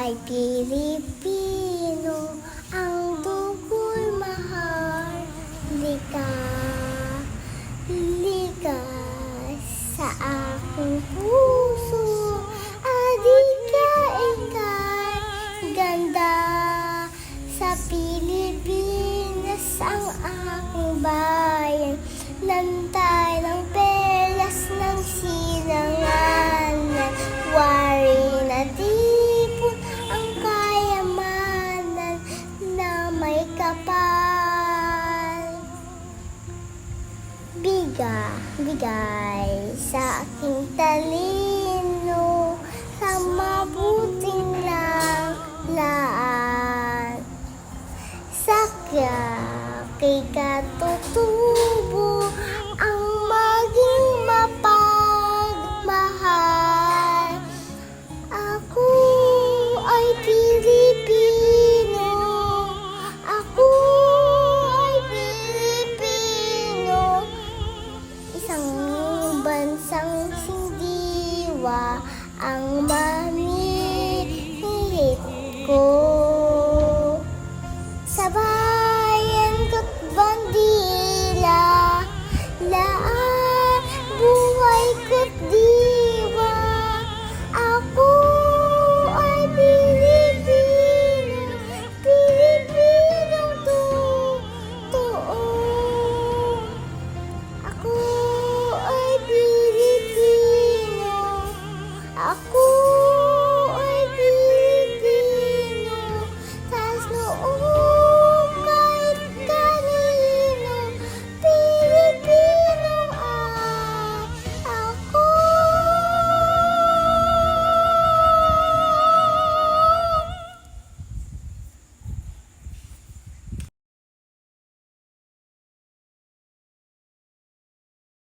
ay Pilipino, ang dugo'y mahal. Lika sa aking puso, adika ika'y ganda. Sa Pilipinas ang aking bayan, lantay ng perlas ng sinangalan. Wari na tipon ang kayamanan na may kapal. Bigay sa aking talino, sa mabuting laan. Sakya kay